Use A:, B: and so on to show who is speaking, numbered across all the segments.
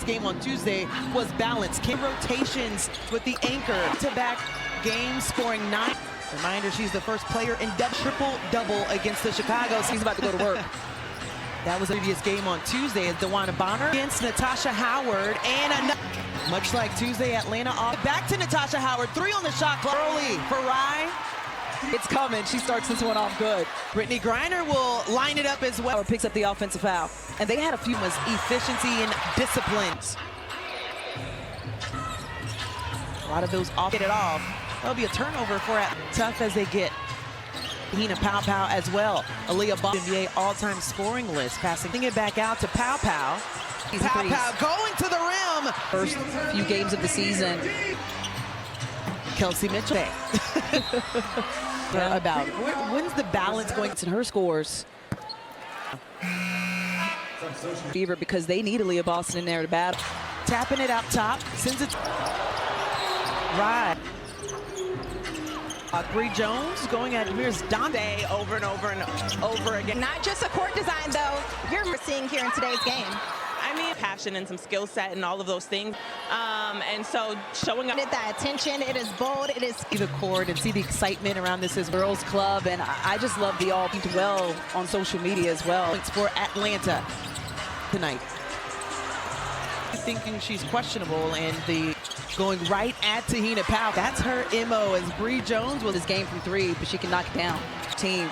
A: previous game on Tuesday was balanced. Rotations with the anchor. Back-to-back games, scoring 9. Reminder, she's the first player in triple-double against the Chicago. She's about to go to work. That was the previous game on Tuesday as Dewana Bonner against Natasha Howard. And much like Tuesday, Atlanta off. Back to Natasha Howard. 3 on the shot clock. Early for Rye.
B: It's coming. She starts this one off good.
A: Brittany Griner will line it up as well.
B: Or picks up the offensive foul.
A: And they had a few efficiency and disciplines. A lot of those off. Get it off. That'll be a turnover for it. Tough as they get. Hina Pow as well. Aaliyah WNBA all-time scoring list. Passing it back out to Pow. Pow going to the rim.
B: First few games of the season.
A: Kelsey Mitchell.
B: Yeah.
A: About when's the balance going
B: in her scores? Fever, because they need Aaliyah Boston in there to battle.
A: Tapping it out top. Sends it. Right. Bree Jones going at Demir's Dante over and over again.
C: Not just a court design, though. You're seeing here in today's game.
D: I mean, passion and some skill set and all of those things. And so showing up.
C: That attention, it is bold, it is.
A: See the court and see the excitement around this as
B: girls club, and I just love the all well on social media as well.
A: It's for Atlanta tonight. Thinking she's questionable and the going right at Tahina Powell. That's her MO as Bree Jones will
B: this game from 3, but she can knock it down. Team.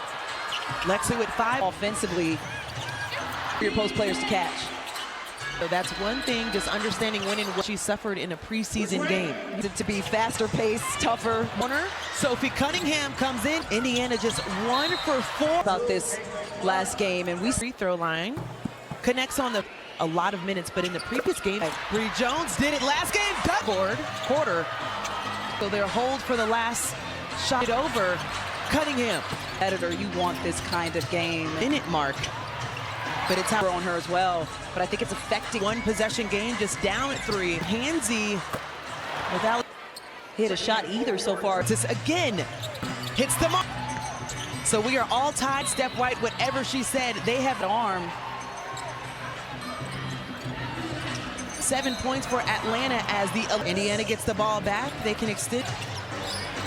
A: Lexi with 5
B: offensively for your post players to catch.
A: So that's one thing, just understanding when and what she suffered in a preseason game.
B: To be faster paced, tougher.
A: Sophie Cunningham comes in. Indiana just 1 for 4.
B: About this last game, and we
A: free throw line connects on a lot of minutes, but in the previous game, Bree Jones did it last game. Quarter. So their hold for the last shot over. Cunningham.
B: Editor, you want this kind of game.
A: Minute mark. But it's
B: on her as well. But I think it's affecting.
A: One possession game, just down at 3. Hansy without
B: hit a shot either so far.
A: Just again hits the mark. So we are all tied. Steph White, whatever she said, they have an arm. 7 points for Atlanta as the Indiana gets the ball back. They can extend.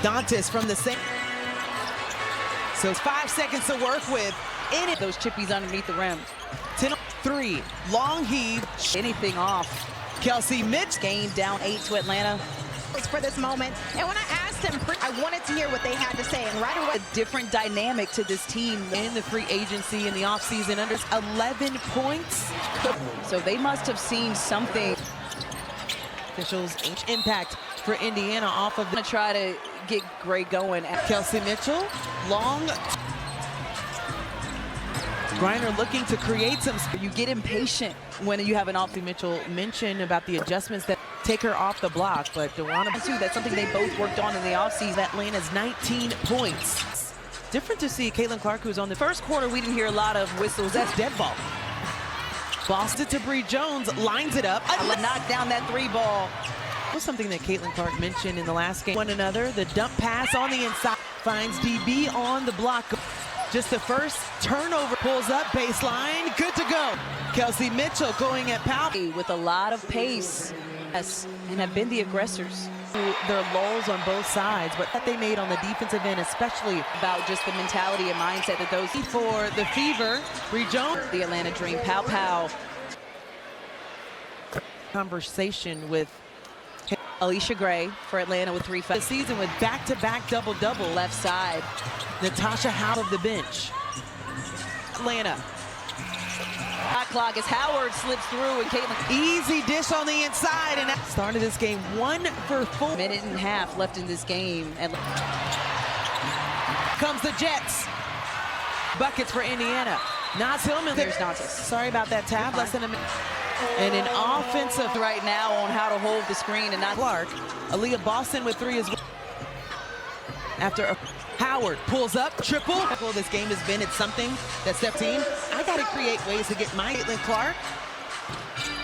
A: Dantes from the same. So it's 5 seconds to work with. In it,
B: those chippies underneath the rim.
A: 10-3, long heave.
B: Anything off.
A: Kelsey Mitch
B: gained down 8 to Atlanta.
C: For this moment, and when I asked him, I wanted to hear what they had to say, and right away,
B: a different dynamic to this team
A: in the free agency in the offseason. Under 11 points.
B: So they must have seen something.
A: Officials impact for Indiana off of.
B: Gonna try to get Gray going.
A: Kelsey Mitchell, long. Griner looking to create some.
B: You get impatient when you have an off.
A: Mitchell mentioned about the adjustments that take her off the block, but Dewana
B: too. That's something they both worked on in the offseason.
A: Atlanta's 19 points. Different to see Caitlin Clark, who's on the
B: first quarter. We didn't hear a lot of whistles.
A: That's dead ball. Boston to Bree Jones, lines it up.
B: Knock down that 3 ball.
A: Was something that Caitlin Clark mentioned in the last game. One another, the dump pass on the inside finds DB on the block. Just the first turnover, pulls up baseline, good to go. Kelsey Mitchell going at Powell.
B: With a lot of pace, yes, and have been the aggressors.
A: Their lulls on both sides, but that they made on the defensive end, especially
B: about just the mentality and mindset that those.
A: For the Fever, Bree Jones.
B: The Atlanta Dream, Pow.
A: Conversation with
B: Alicia Gray for Atlanta with 3 fouls.
A: The season with back-to-back double-double.
B: Left side.
A: Natasha Howard of the bench. Atlanta.
B: Hot clock as Howard slips through and Caitlin.
A: Easy dish on the inside and started this game 1 for 4.
B: Minute and a half left in this game. And
A: comes the Jets. Buckets for Indiana. Naz Hillman.
B: There's Dantes.
A: Sorry about that tab. Less than a minute. And an offensive
B: right now on how to hold the screen and not
A: Clark. Aaliyah Boston with 3 as well. After Howard pulls up, triple. This game has been, it's something that Steph team. I got to create ways to get my Caitlin Clark.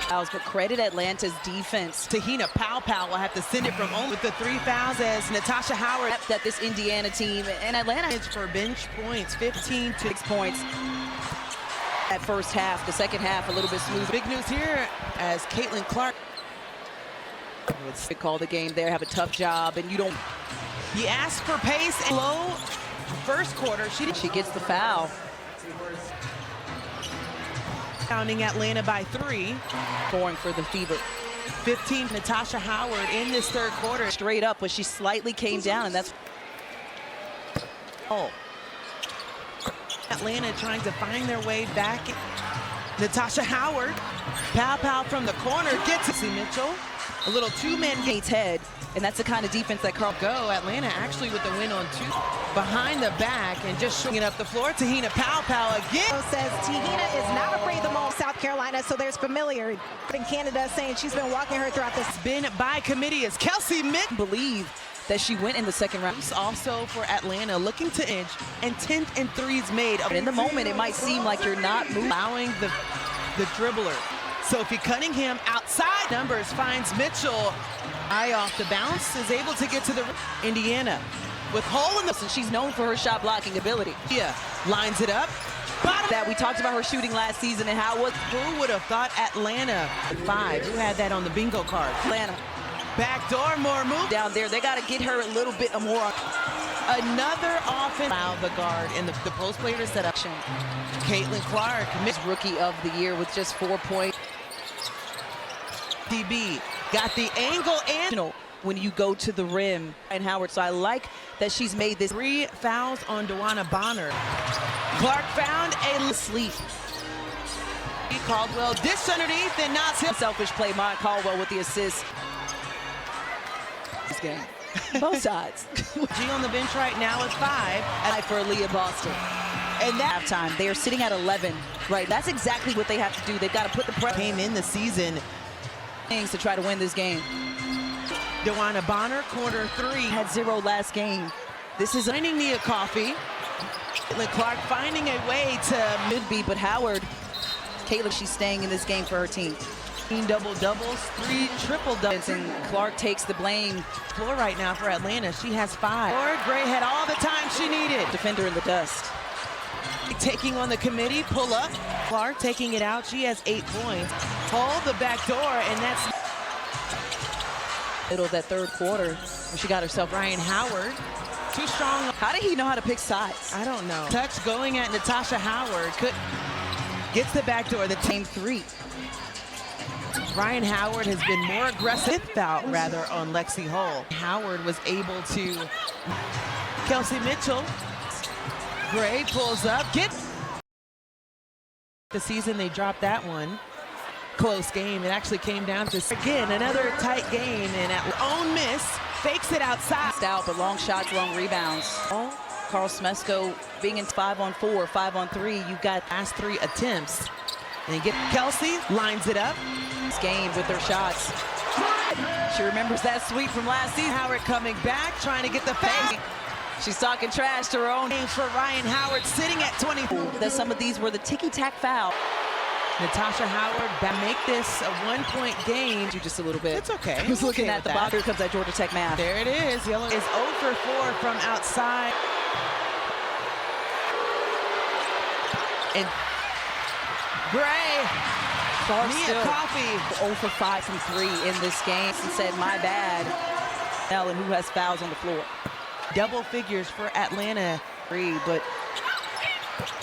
B: But credit Atlanta's defense.
A: Tahina Pow will have to send it from home with the 3 fouls as Natasha Howard.
B: That this Indiana team and Atlanta.
A: It's for bench points, 15 to
B: 6 points. That first half, the second half a little bit smooth.
A: Big news here as Caitlin Clark.
B: They call the game there, have a tough job, and you don't.
A: He asked for pace and low first quarter. She
B: gets the foul.
A: Pounding Atlanta by 3.
B: Going for the Fever.
A: 15, Natasha Howard in this third quarter.
B: Straight up, but she slightly came down, and that's.
A: Oh. Atlanta trying to find their way back. Natasha Howard. Pow from the corner. Gets to see Mitchell. A little two-man
B: Gates head, and that's the kind of defense that Carl.
A: Go. Atlanta actually with the win on 2. Behind the back and just shooting it up the floor. Tahina Pow again.
C: Says Tahina is not afraid of the ball, South Carolina, so there's familiar. In Canada saying she's been walking her throughout this.
A: Been by committee as Kelsey Mitt.
B: Believe that she went in the second round.
A: Also for Atlanta looking to inch and 10 and 3s made.
B: But in the moment, it might seem like you're not moving.
A: Allowing the dribbler. Sophie Cunningham outside numbers finds Mitchell. Eye off the bounce, is able to get to the Indiana with hole in the.
B: She's known for her shot blocking ability.
A: Yeah, lines it up. Bottom.
B: That we talked about her shooting last season and how it was.
A: Who would have thought Atlanta 5? Who had that on the bingo card?
B: Atlanta.
A: Backdoor, more move
B: down there. They got to get her a little bit more.
A: Another offense. Allow the guard in the post player setup. Caitlin Clark,
B: rookie of the year with just 4 points.
A: DB got the angle and
B: when you go to the rim. And Howard, so I like that she's made this.
A: 3 fouls on DeWanna Bonner. Clark found a sleep. Caldwell dish underneath and knocks him.
B: Selfish play, Mont Caldwell with the assist. This game. Both sides.
A: G on the bench right now is 5.
B: For Leah Boston.
A: And that
B: halftime, they are sitting at 11. Right, that's exactly what they have to do. They've got to put the pressure.
A: Came in the season.
B: Things to try to win this game.
A: DeWanna Bonner, quarter 3.
B: Had 0 last game. This is
A: finding Nia Coffey. Caitlin Clark finding a way to
B: mid-beat, but Howard, Caitlin, she's staying in this game for her team.
A: 15 double-doubles, 3 triple-doubles.
B: And Clark takes the blame.
A: Floor right now for Atlanta. She has 5. Or Gray had all the time she needed.
B: Defender in the dust.
A: Taking on the committee, pull up. Clark taking it out. She has 8 points. Hold the back door, and that's
B: middle of that third quarter where she got herself.
A: Ryan Howard, too strong.
B: How did he know how to pick sides?
A: I don't know. Touch going at Natasha Howard. Gets the back door. The
B: team 3.
A: Ryan Howard has been more aggressive. Foul rather on Lexi Hull. Howard was able to. Kelsey Mitchell. Gray pulls up. The season they dropped that one. Close game. It actually came down to again another tight game, and at own miss fakes it outside.
B: Out, but long shots, long rebounds. Carl Smesko being in 5-on-4, 5-on-3. You've got
A: last 3 attempts, and get Kelsey lines it up.
B: This game with their shots. She remembers that sweep from last season.
A: Howard coming back, trying to get the foul.
B: She's talking trash to her own.
A: For Ryan Howard sitting at 20.
B: That some of these were the ticky-tack foul.
A: Natasha Howard make this a 1-point game.
B: Just a little bit.
A: It's okay.
B: I was looking at the box. Here comes that Georgia Tech math.
A: There it is. Yellow is 0 for 4 from outside. And Gray. Nia Coffey.
B: 0 for 5 from 3 in this game. And said, my bad. Ellen, who has fouls on the floor.
A: Double figures for Atlanta.
B: But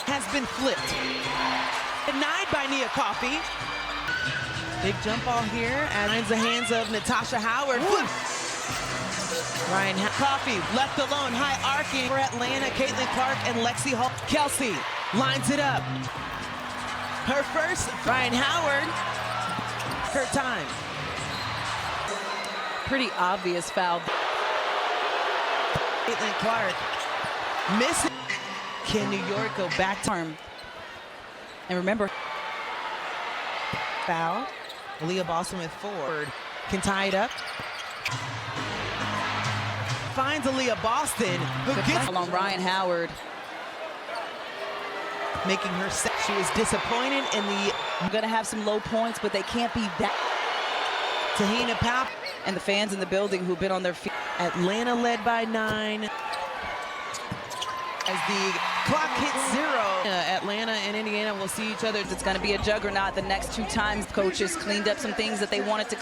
A: has been flipped. Denied by Nia Coffey. Big jump ball here. And in the hands of Natasha Howard. Ryan Coffey left alone. High arcing for Atlanta. Caitlin Clark and Lexi Hull. Kelsey lines it up. Her first. Ryan Howard. Her time.
B: Pretty obvious foul.
A: Caitlin Clark missing. Can New York go back to arm?
B: And remember,
A: foul. Leah Boston with 4. Can tie it up. Finds Aaliyah Boston, who gets
B: on Ryan Howard.
A: Making her set. She was disappointed in the.
B: I'm going to have some low points, but they can't be that.
A: Tahina Pow.
B: And the fans in the building who've been on their feet.
A: Atlanta led by 9. As the clock hits 0. Atlanta and Indiana will see each other.
B: It's going to be a juggernaut the next 2 times. Coaches cleaned up some things that they wanted to